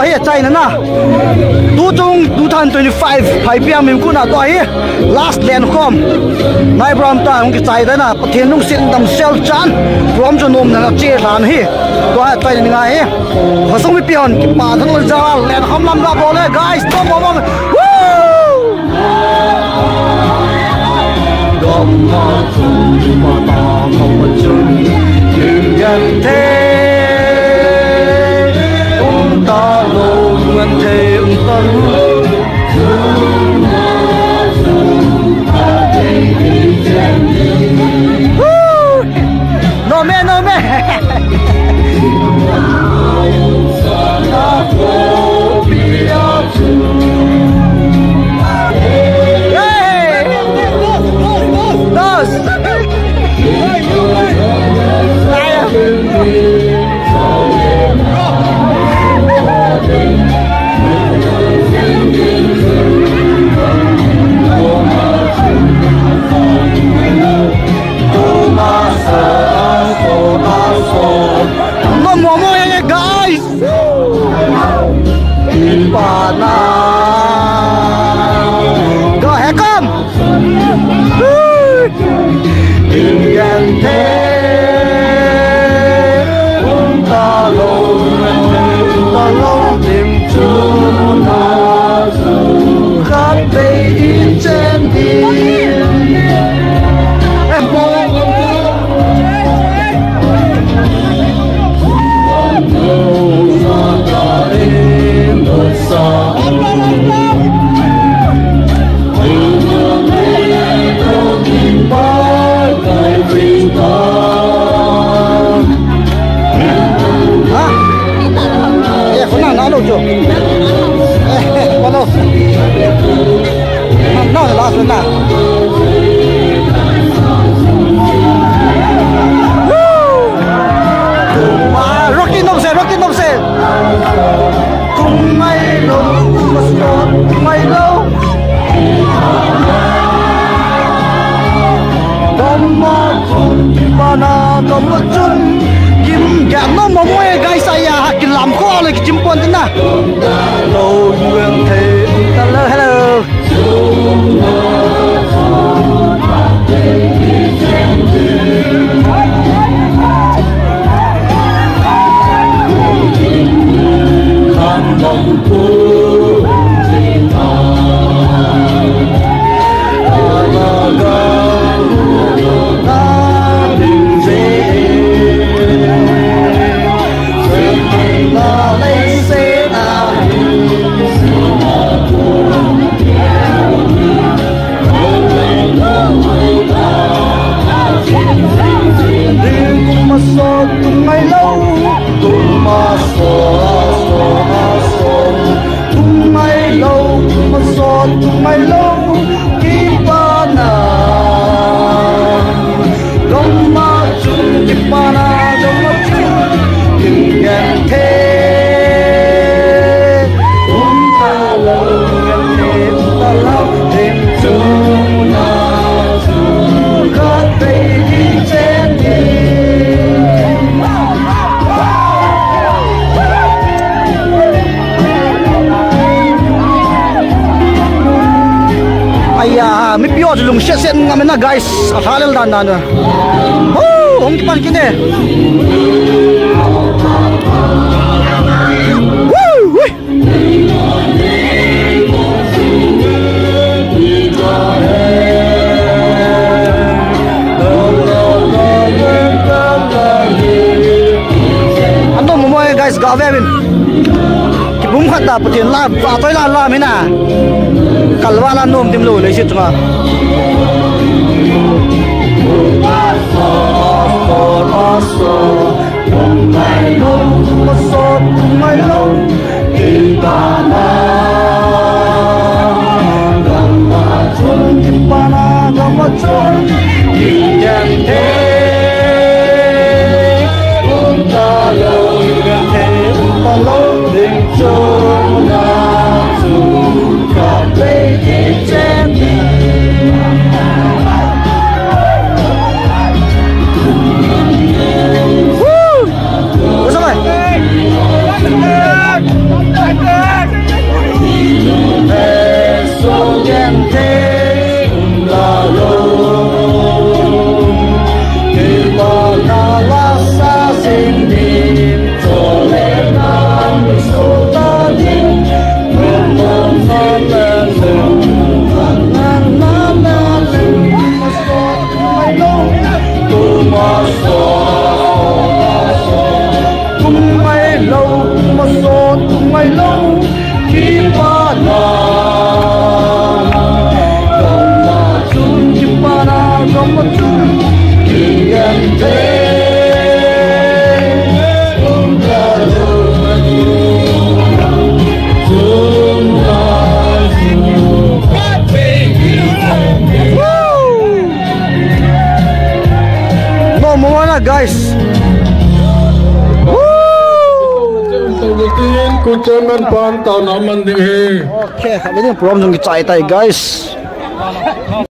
hi China na tu chung 2025 5 pm min kuna to hi last land com nai bram ta ong ki chai da na pathian nung sin dam sel chan rom chu nom na che lan hi to ha chai ni nga hi hasong mi pion ki pa thang la ja land kham lam la bole guys to mo mo dom ma chung ma ta không ma chung nhưng nhân thế ta lâu ngân thêm tân no man no man go ahead, come. No, the last one now. Rocky no se. Cùng mày lâu, mày lâu. Đom mơ chung, mana đom mơ chung. Kim gạt nó mà mua gai say à, kim làm khóเลยkim pon thế na. Lâu nguyện thế, hello. Mi pio lung set ngamena guys athalel dan na hong ki pan kine ando mo guys gavemin ki bum khata putin la fa toy la mina kalwala nom dim lo le sit nga guys. Okay, ini prom jong chai tai guys.